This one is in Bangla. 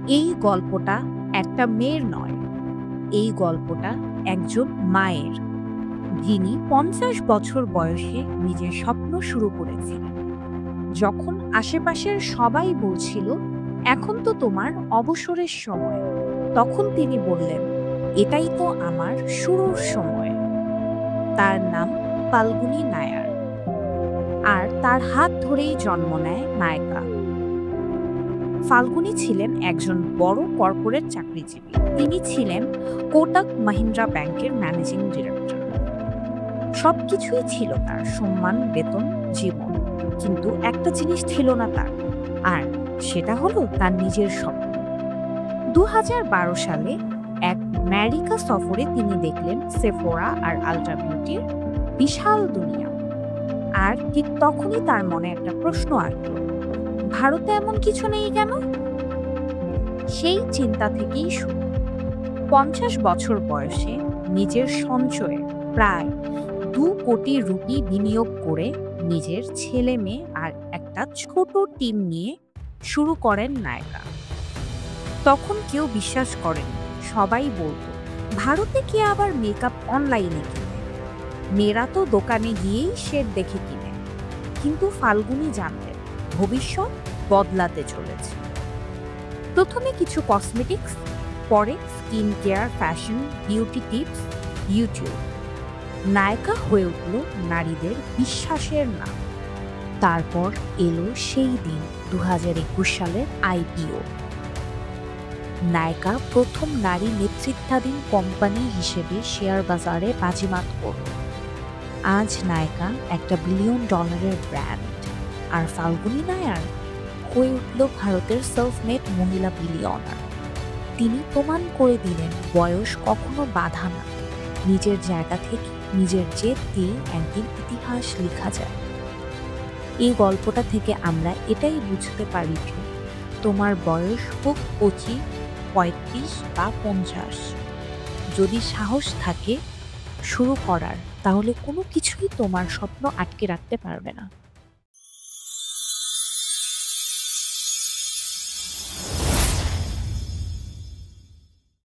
এই গল্পটা একটা মেয়ের নয়, এই গল্পটা একজন মায়ের, যিনি ৫০ বছর বয়সে নিজের স্বপ্ন শুরু করেছিলেন। যখন আশেপাশের সবাই বলছিল, "এখন তো তোমার অবসরের সময়", তখন তিনি বললেন, "এটাই তো আমার শুরুর সময়।" তার নাম ফাল্গুনী নায়ার। আর তার হাত ধরেই জন্ম নেয় নায়িকা। ফাল্গুনী ছিলেন একজন বড় কর্পোরেট চাকরিজীবী। তিনি ছিলেন কোটাক মাহিন্দ্রা ব্যাংকের ম্যানেজিং ডিরেক্টর। সবকিছুই ছিল তার, সম্মান, বেতন, জীবন। কিন্তু একটা জিনিস ছিল না তার, আর সেটা হলো তার নিজের স্বপ্ন। ২০১২ সালে এক আমেরিকা সফরে তিনি দেখলেন সেফোরা আর আল্ট্রা বিউটির বিশাল দুনিয়া। আর ঠিক তখনই তার মনে একটা প্রশ্ন আসলো, ভারতে এমন কিছু নেই কেন? সেই চিন্তা থেকেই শুরু। ৫০ বছর বয়সে নিজের সঞ্চয়ে প্রায় ২ কোটি রুপি বিনিয়োগ করে নিজের ছেলে মেয়ে আর একটা ছোট টিম নিয়ে শুরু করেন নায়িকা। তখন কেউ বিশ্বাস করেনি। সবাই বলতো, ভারতে কে আবার মেকআপ অনলাইনে কিনে? মেয়েরা তো দোকানে গিয়েই শেড দেখে কিনে। কিন্তু ফাল্গুনী জানতেন ভবিষ্যৎ বদলাতে চলেছে। প্রথমে কিছু কসমেটিক্স, পরে skin care, fashion, beauty tips, YouTube. নায়িকা হয়ে উঠল নারীদের বিশ্বাসের নাম। তারপর এলো সেই দিন, ২০২১ সালের আইপিও। নায়িকা প্রথম নারী নেতৃত্বাধীন কোম্পানি হিসেবে শেয়ার বাজারে বাজিমাত করল। আজ নায়িকা একটা $1 বিলিয়ন ব্র্যান্ড, আর ফাল্গুনী নায়ার হয়ে উঠল ভারতের সেলফ মেড মহিলা বিলিয়নার। তিনি প্রমাণ করে দিলেন বয়স কখনো বাধা না, নিজের জায়গা থেকে নিজের জেদ দিয়ে একদিন ইতিহাস লেখা যায়। এই গল্পটা থেকে আমরা এটাই বুঝতে পারি যে তোমার বয়স হোক ২৫, ৩৫ বা ৫০, যদি সাহস থাকে শুরু করার, তাহলে কোনো কিছুই তোমার স্বপ্ন আটকে রাখতে পারবে না।